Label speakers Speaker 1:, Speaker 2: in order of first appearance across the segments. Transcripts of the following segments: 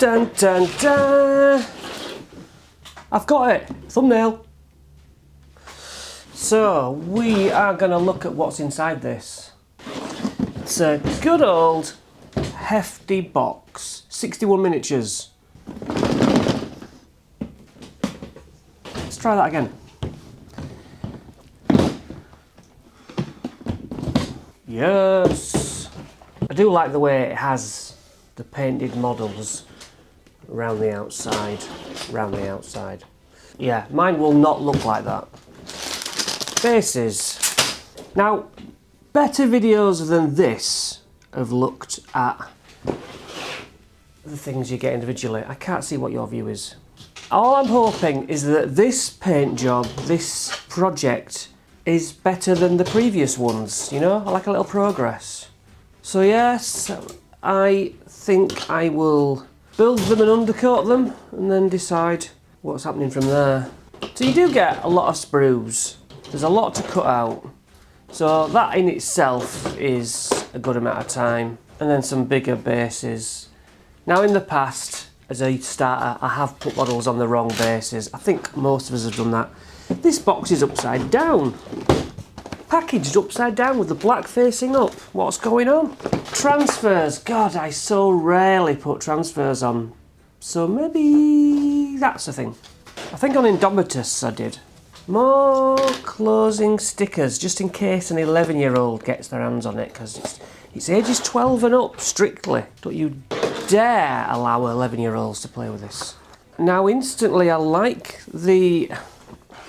Speaker 1: Dun dun dun! I've got it! Thumbnail! So, we are going to look at what's inside this. It's a good old hefty box. 61 miniatures. Let's try that again. Yes! I do like the way it has the painted models around the outside. Yeah, mine will not look like that. Bases. Now, better videos than this have looked at the things you get individually. I can't see what your view is. All I'm hoping is that this paint job, this project, is better than the previous ones, you know? I like a little progress. So yes, I think I will build them and undercoat them and then decide what's happening from there. So you do get a lot of sprues. There's a lot to cut out. So that in itself is a good amount of time. And then some bigger bases. Now in the past, as a starter, I have put models on the wrong bases. I think most of us have done that. This box is upside down. Packaged upside down with the black facing up. What's going on? Transfers. God, I so rarely put transfers on. So maybe that's a thing. I think on Indomitus I did. More closing stickers, just in case an 11-year-old gets their hands on it, because it's ages 12 and up, strictly. Don't you dare allow 11-year-olds to play with this. Now instantly I like the...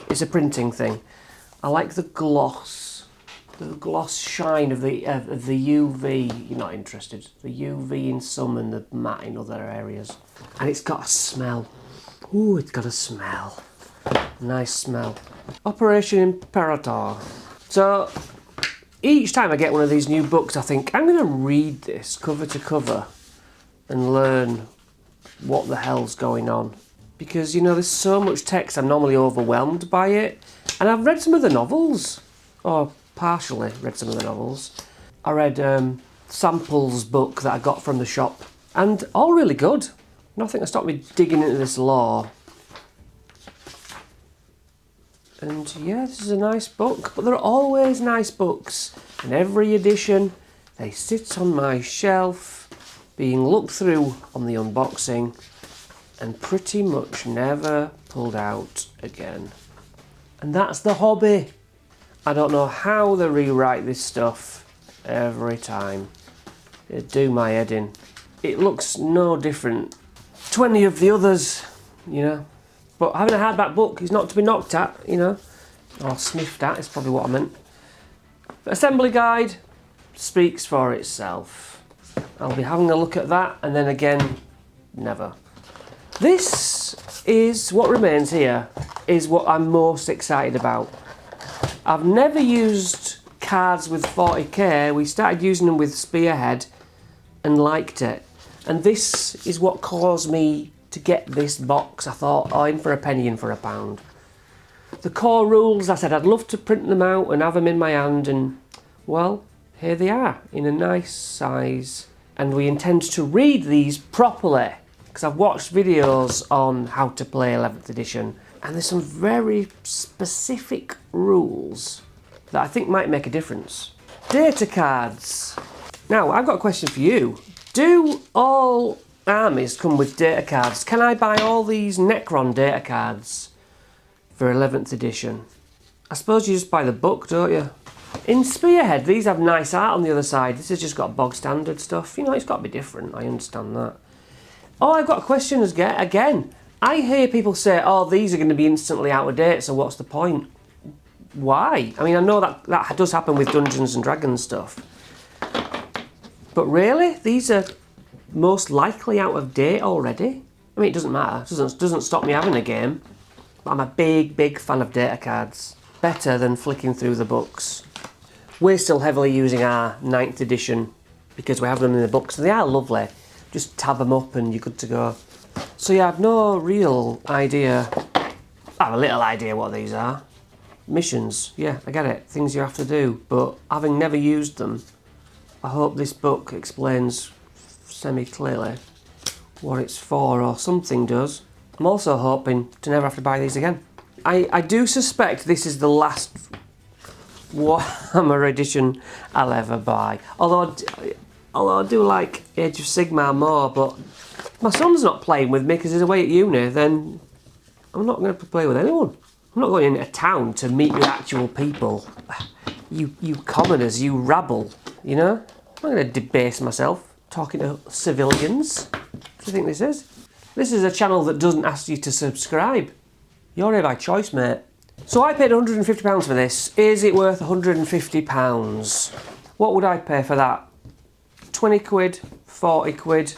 Speaker 1: It's a printing thing. I like the gloss shine of the UV. You're not interested. The UV in some and the matte in other areas. And it's got a smell. Ooh, it's got a smell. Nice smell. Operation Imperator. So each time I get one of these new books, I think I'm going to read this cover to cover and learn what the hell's going on. Because, you know, there's so much text, I'm normally overwhelmed by it. And I've read some of the novels, or partially read some of the novels. I read Sample's book that I got from the shop, and all really good. Nothing to stop me digging into this lore. And yeah, this is a nice book, but there are always nice books. In every edition, they sit on my shelf, being looked through on the unboxing, and pretty much never pulled out again. And that's the hobby. I don't know how they rewrite this stuff every time. It'd do my head in. It looks no different to any of the others, you know. But having a hardback book is not to be knocked at, you know. Or sniffed at is probably what I meant. But assembly guide speaks for itself. I'll be having a look at that, and then again, never. This is what remains here, is what I'm most excited about. I've never used cards with 40k. We started using them with Spearhead and liked it. And this is what caused me to get this box. I thought, oh, in for a penny, in for a pound. The core rules, I said I'd love to print them out and have them in my hand, and well, here they are in a nice size. And we intend to read these properly, because I've watched videos on how to play 11th edition, and there's some very specific rules that I think might make a difference. Data cards. Now, I've got a question for you. Do all armies come with data cards? Can I buy all these Necron data cards for 11th edition? I suppose you just buy the book, don't you? In Spearhead, these have nice art on the other side. This has just got bog standard stuff. You know, it's got to be different. I understand that. Oh, I've got a question again. I hear people say, oh, these are going to be instantly out of date, so what's the point? Why? I mean, I know that does happen with Dungeons and Dragons stuff. But really? These are most likely out of date already? I mean, it doesn't matter. It doesn't stop me having a game. But I'm a big fan of data cards. Better than flicking through the books. We're still heavily using our 9th edition because we have them in the books, and they are lovely. Just tab them up and you're good to go. So yeah, I've no real idea. I have a little idea what these are. Missions, yeah, I get it. Things you have to do. But having never used them, I hope this book explains semi-clearly what it's for or something does. I'm also hoping to never have to buy these again. I do suspect this is the last Warhammer edition I'll ever buy. Although I do like Age of Sigmar more, but my son's not playing with me because he's away at uni, then I'm not going to play with anyone. I'm not going into town to meet with actual people. You commoners, you rabble, you know? I'm not going to debase myself talking to civilians. What do you think this is? This is a channel that doesn't ask you to subscribe. You're here by choice, mate. So I paid £150 for this. Is it worth £150? What would I pay for that? 20 quid, 40 quid,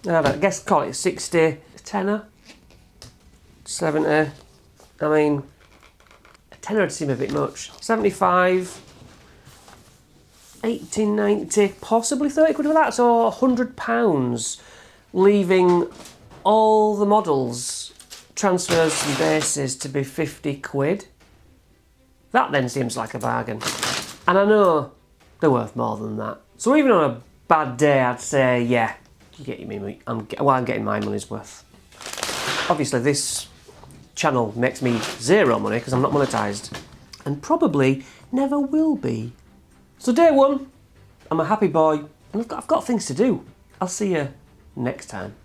Speaker 1: I guess call it 60, a tenner, 70, I mean, a tenner would seem a bit much. 75, 80, 90, possibly 30 quid for that, so £100, leaving all the models, transfers and bases to be 50 quid. That then seems like a bargain. And I know they're worth more than that. So even on a bad day, I'd say, yeah, you get your money. I'm getting my money's worth. Obviously, this channel makes me zero money because I'm not monetised, and probably never will be. So day one, I'm a happy boy, and I've got things to do. I'll see you next time.